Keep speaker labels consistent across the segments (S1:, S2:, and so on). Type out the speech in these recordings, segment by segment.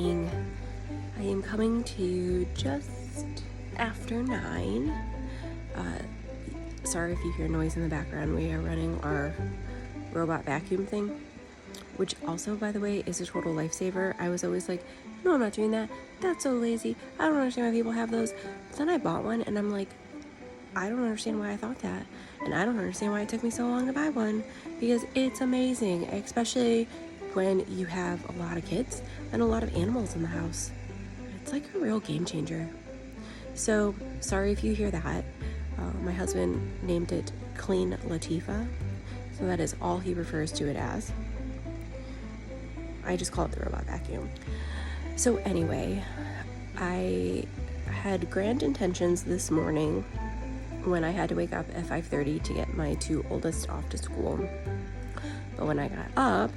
S1: morning. I am coming to you just after 9. Sorry if you hear noise in the background. We are running our robot vacuum thing, which also, by the way, is a total lifesaver. I was always like, no, I'm not doing that. That's so lazy. I don't understand why people have those. But then I bought one and I'm like, I don't understand why I thought that. And I don't understand why it took me so long to buy one, because it's amazing, especially when you have a lot of kids and a lot of animals in the house. It's like a real game changer. So sorry if you hear that. My husband named it Clean Latifah, so that is all he refers to it as. I just call it the robot vacuum. So anyway, I had grand intentions this morning when I had to wake up at 5:30 to get my 2 oldest off to school. But when I got up,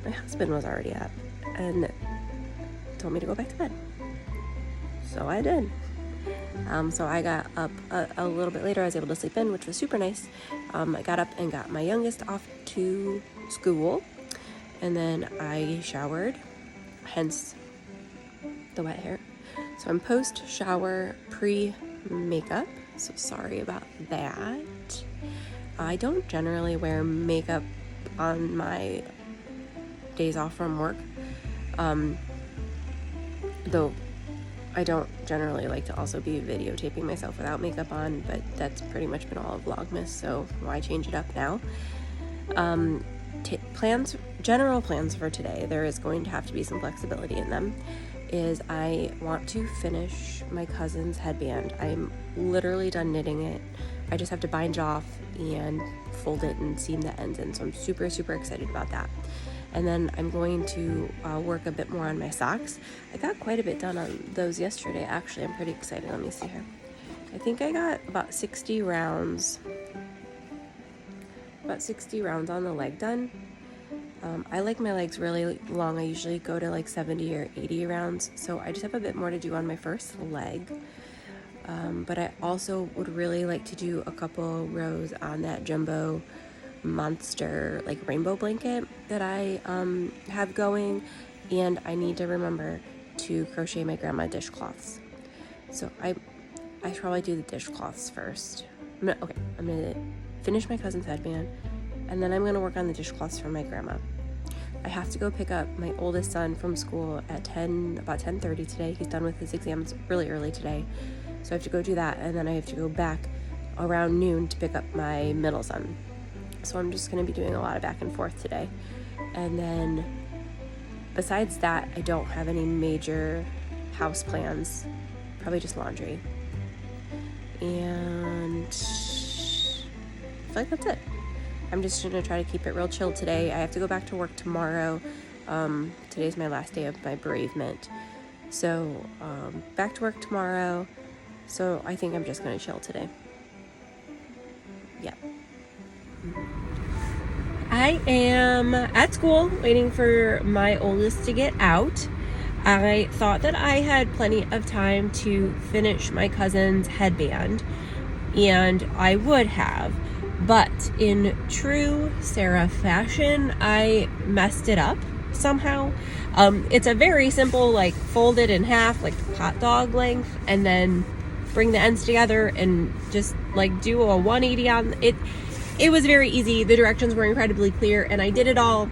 S1: my husband was already up and told me to go back to bed. So I did. So I got up a little bit later. I was able to sleep in, which was super nice. I got up and got my youngest off to school, and then I showered, hence the wet hair. So I'm post-shower, pre-makeup, so sorry about that. I don't generally wear makeup on my days off from work, though I don't generally like to also be videotaping myself without makeup on, but that's pretty much been all of Vlogmas, so why change it up now? General plans for today, there is going to have to be some flexibility in them, is I want to finish my cousin's headband. I'm literally done knitting it. I just have to bind it off and fold it and seam the ends in, so I'm super, super excited about that. And then I'm going to work a bit more on my socks. I got quite a bit done on those yesterday, actually. I'm pretty excited. Let me see here. I think I got about 60 rounds. About 60 rounds on the leg done. I like my legs really long. I usually go to like 70 or 80 rounds. So I just have a bit more to do on my first leg. But I also would really like to do a couple rows on that jumbo monster like rainbow blanket that I have going, and I need to remember to crochet my grandma dishcloths. So I should probably do the dishcloths first. I'm gonna finish my cousin's headband, and then I'm gonna work on the dishcloths for my grandma. I have to go pick up my oldest son from school at about 10:30 today. He's done with his exams really early today, so I have to go do that, and then I have to go back around noon to pick up my middle son. So I'm just going to be doing a lot of back and forth today. And then besides that, I don't have any major house plans, probably just laundry. And I feel like that's it. I'm just going to try to keep it real chill today. I have to go back to work tomorrow. Today's my last day of my bereavement. So back to work tomorrow. So I think I'm just going to chill today. Yeah. I am at school waiting for my oldest to get out. I thought that I had plenty of time to finish my cousin's headband, and I would have, but in true Sarah fashion, I messed it up somehow. It's a very simple, like, fold it in half, like hot dog length, and then bring the ends together and just like do a 180 on it. It was very easy. The directions were incredibly clear, and I did it all.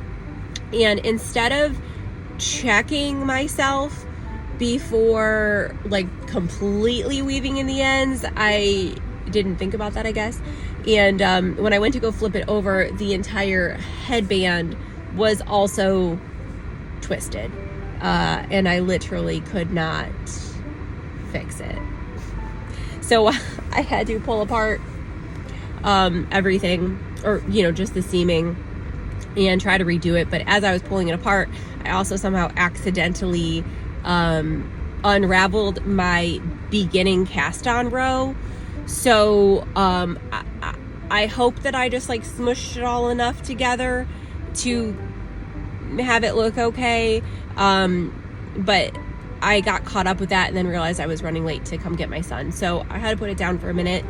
S1: And instead of checking myself before like completely weaving in the ends, I didn't think about that, I guess. And when I went to go flip it over, the entire headband was also twisted. And I literally could not fix it. So I had to pull apart everything, or just the seaming, and try to redo it. But as I was pulling it apart, I also somehow accidentally unraveled my beginning cast on row. So I hope that I just like smushed it all enough together to have it look okay. But I got caught up with that and then realized I was running late to come get my son. So I had to put it down for a minute.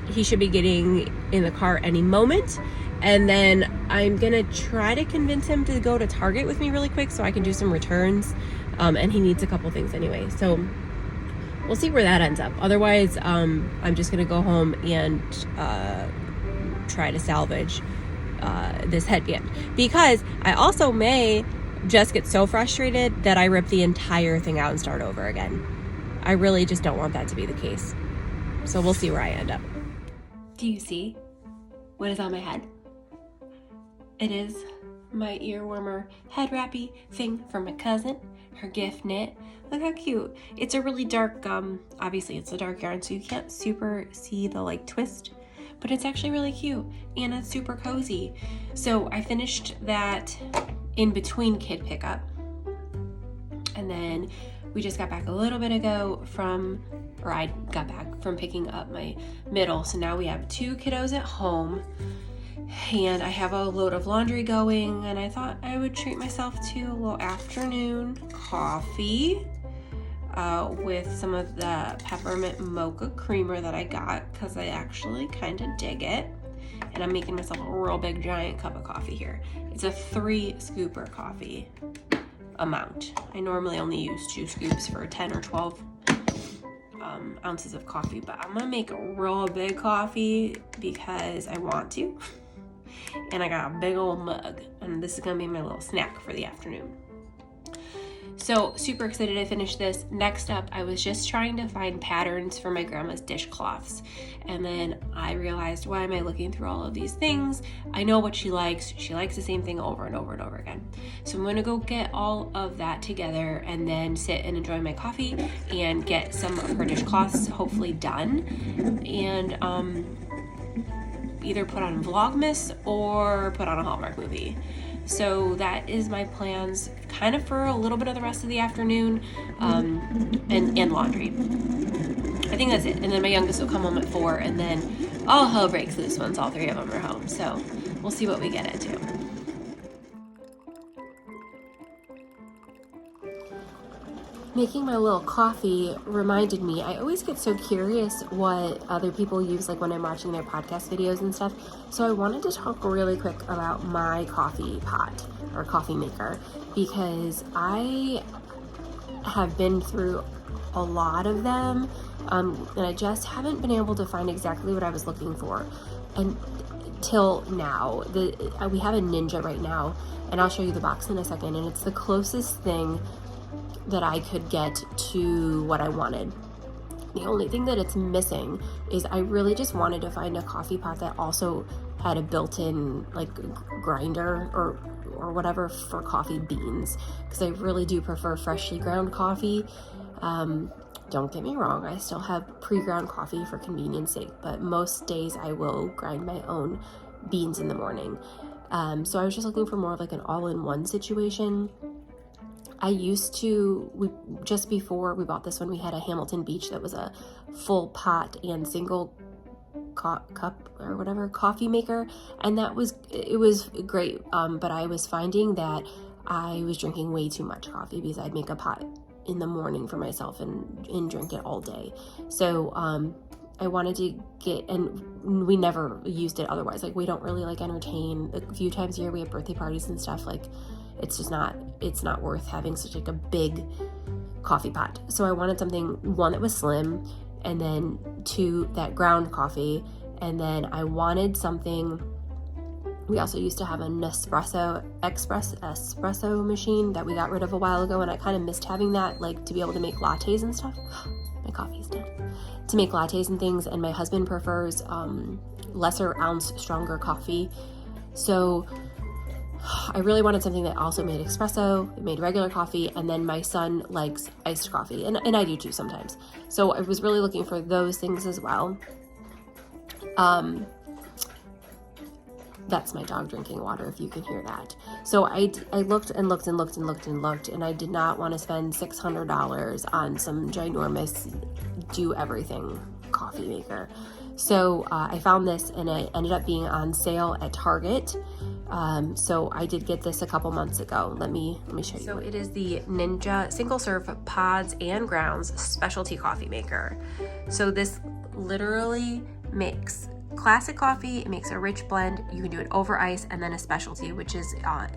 S1: He should be getting in the car any moment. And then I'm gonna try to convince him to go to Target with me really quick so I can do some returns. And he needs a couple things anyway. So we'll see where that ends up. Otherwise, I'm just gonna go home and try to salvage this headband, because I also may just get so frustrated that I rip the entire thing out and start over again. I really just don't want that to be the case. So we'll see where I end up. Do you see what is on my head? It is my ear warmer head wrappy thing from my cousin, her gift knit. Look how cute. It's a really dark, obviously it's a dark yarn, so you can't super see the like twist, but it's actually really cute and it's super cozy. So I finished that in between kid pickup. And then we just got back a little bit ago I got back from picking up my middle. So now we have 2 kiddos at home and I have a load of laundry going, and I thought I would treat myself to a little afternoon coffee with some of the peppermint mocha creamer that I got because I actually kind of dig it. And I'm making myself a real big giant cup of coffee here. It's a 3 scooper coffee amount. I normally only use 2 scoops for 10 or 12 ounces of coffee, but I'm gonna make a real big coffee because I want to. And I got a big old mug, and this is gonna be my little snack for the afternoon. So super excited I finished this. Next up, I was just trying to find patterns for my grandma's dishcloths. And then I realized, why am I looking through all of these things? I know what she likes. She likes the same thing over and over and over again. So I'm gonna go get all of that together and then sit and enjoy my coffee and get some of her dishcloths hopefully done. And either put on Vlogmas or put on a Hallmark movie. So that is my plans kind of for a little bit of the rest of the afternoon, and laundry. I think that's it. And then my youngest will come home at 4, and then all hell breaks loose once all 3 of them are home. So we'll see what we get into. Making my little coffee reminded me, I always get so curious what other people use, like when I'm watching their podcast videos and stuff. So I wanted to talk really quick about my coffee pot or coffee maker, because I have been through a lot of them, and I just haven't been able to find exactly what I was looking for until now. We have a Ninja right now, and I'll show you the box in a second, and it's the closest thing that I could get to what I wanted. The only thing that it's missing is I really just wanted to find a coffee pot that also had a built-in like grinder or whatever for coffee beans, because I really do prefer freshly ground coffee. Don't get me wrong, I still have pre-ground coffee for convenience sake, but most days I will grind my own beans in the morning. So I was just looking for more of like an all-in-one situation. I used to, just before we bought this one, we had a Hamilton Beach that was a full pot and single cup or whatever coffee maker, and it was great, but I was finding that I was drinking way too much coffee because I'd make a pot in the morning for myself and drink it all day. So I wanted to get, and we never used it otherwise, like we don't really like entertain. A few times a year we have birthday parties and stuff, like it's not worth having such like a big coffee pot. So I wanted something, 1, that was slim, and then 2, that ground coffee, and then I wanted something. We also used to have an espresso machine that we got rid of a while ago, and I kind of missed having that, like to be able to make lattes and stuff. My coffee's done. To make lattes and things, and my husband prefers lesser ounce, stronger coffee. So I really wanted something that also made espresso, it made regular coffee, and then my son likes iced coffee, and I do too sometimes. So I was really looking for those things as well. That's my dog drinking water, if you can hear that. So I looked and looked and looked and looked and looked, and I did not want to spend $600 on some ginormous do everything coffee maker. So I found this, and it ended up being on sale at Target. So I did get this a couple months ago. Let me show you. So it is the Ninja single serve pods and grounds specialty coffee maker. So this literally makes classic coffee, it makes a rich blend. You can do it over ice, and then a specialty, which is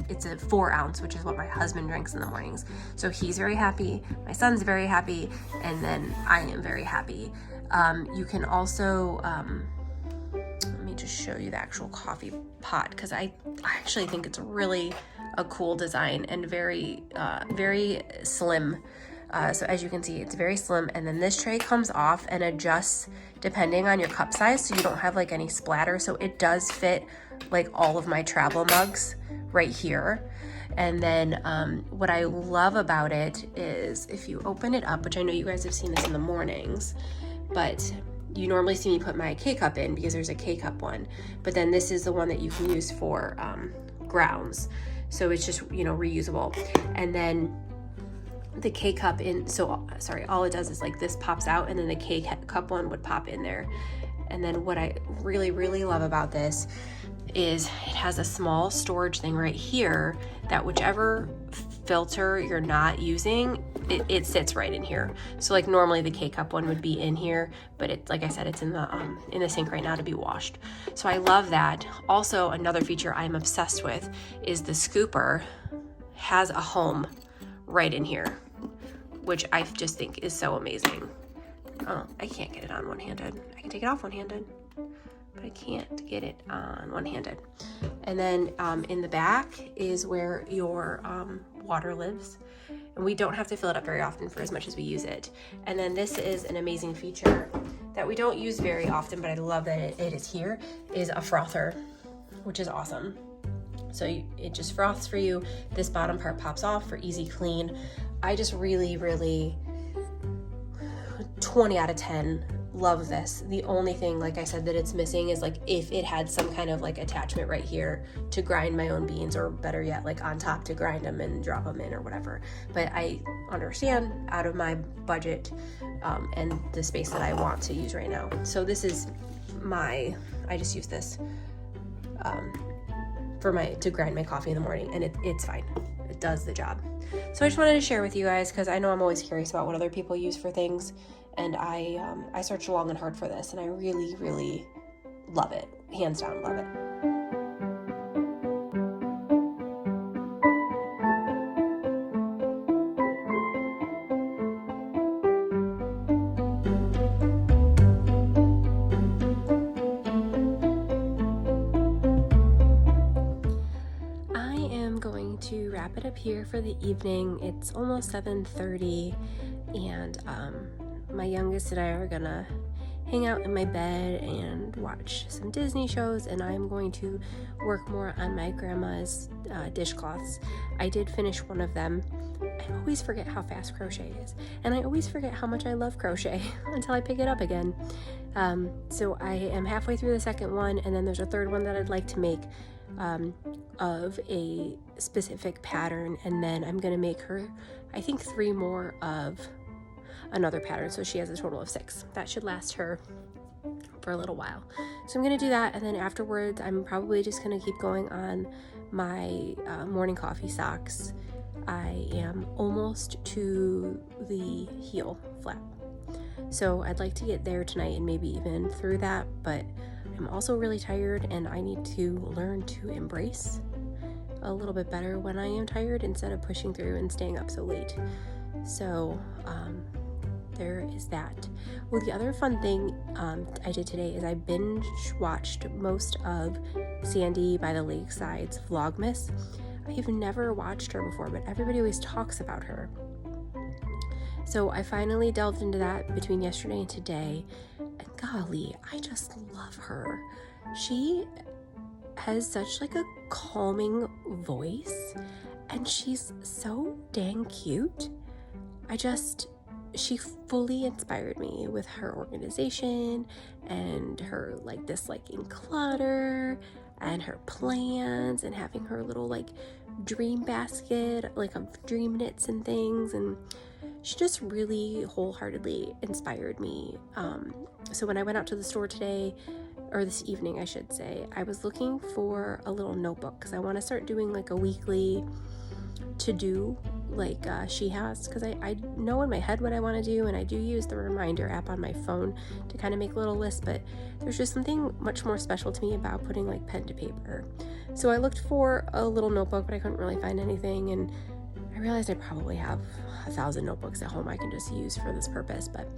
S1: it's a 4 ounce, which is what my husband drinks in the mornings. So he's very happy, my son's very happy, and then I am very happy. You can also let me just show you the actual coffee pot, because I actually think it's really a cool design and very slim. So as you can see, it's very slim, and then this tray comes off and adjusts depending on your cup size, so you don't have like any splatter. So it does fit like all of my travel mugs right here. And then what I love about it is if you open it up, which I know you guys have seen this in the mornings, but you normally see me put my K-cup in because there's a K-cup one, but then this is the one that you can use for grounds. So it's just, you know, reusable. And then the K-cup in, so sorry, all it does is like this pops out, and then the K-cup one would pop in there. And then what I really, really love about this is it has a small storage thing right here that whichever filter you're not using, it sits right in here. So like normally the K-cup one would be in here, but it's, like I said, it's in the sink right now to be washed. So I love that. Also, another feature I'm obsessed with is the scooper has a home right in here, which I just think is so amazing. Oh, I can't get it on one-handed. I can take it off one-handed, but I can't get it on one-handed. And then in the back is where your water lives, and we don't have to fill it up very often for as much as we use it. And then this is an amazing feature that we don't use very often, but I love that it is here, is a frother, which is awesome. So it just froths for you. This bottom part pops off for easy clean. I just really, really 20 out of 10 love this. The only thing, like I said, that it's missing is like if it had some kind of like attachment right here to grind my own beans, or better yet, like on top to grind them and drop them in or whatever. But I understand out of my budget and the space that I want to use right now. So this is I just use this to grind my coffee in the morning, and it's fine. It does the job. So I just wanted to share with you guys, because I know I'm always curious about what other people use for things, and I searched long and hard for this, and I really, really love it. Hands down, love it. To wrap it up here for the evening. It's almost 7:30, and my youngest and I are gonna hang out in my bed and watch some Disney shows, and I'm going to work more on my grandma's dishcloths. I did finish one of them. I always forget how fast crochet is, and I always forget how much I love crochet until I pick it up again. So I am halfway through the second one, and then there's a third one that I'd like to make of a specific pattern, and then I'm gonna make her, I think, 3 more of another pattern, so she has a total of 6. That should last her for a little while. So I'm gonna do that, and then afterwards I'm probably just gonna keep going on my morning coffee socks. I am almost to the heel flap, so I'd like to get there tonight and maybe even through that, but I'm also really tired, and I need to learn to embrace a little bit better when I am tired instead of pushing through and staying up so late. So there is that. Well, the other fun thing I did today is I binge watched most of Sandy by the Lakeside's Vlogmas. I have never watched her before, but everybody always talks about her. So I finally delved into that between yesterday and today, and golly, I just love her. She has such like a calming voice, and she's so dang cute. She fully inspired me with her organization and her like disliking clutter and her plans and having her little like dream basket like of dream knits and things, and she just really wholeheartedly inspired me. So when I went out to the store today, or this evening I should say, I was looking for a little notebook because I want to start doing like a weekly to-do like she has, because I know in my head what I want to do, and I do use the reminder app on my phone to kind of make little lists, but there's just something much more special to me about putting like pen to paper. So I looked for a little notebook, but I couldn't really find anything, and I realized I probably have 1,000 notebooks at home I can just use for this purpose. But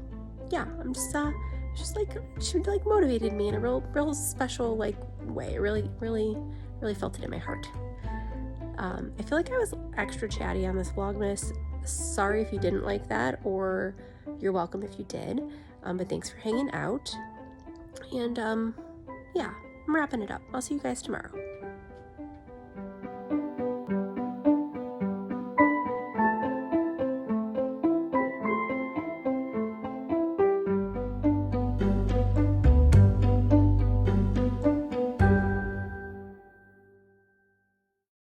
S1: yeah, I'm just like, she like motivated me in a real special like way. It really felt it in my heart. I feel like I was extra chatty on this Vlogmas. Sorry if you didn't like that, or you're welcome if you did. But thanks for hanging out. And yeah, I'm wrapping it up. I'll see you guys tomorrow.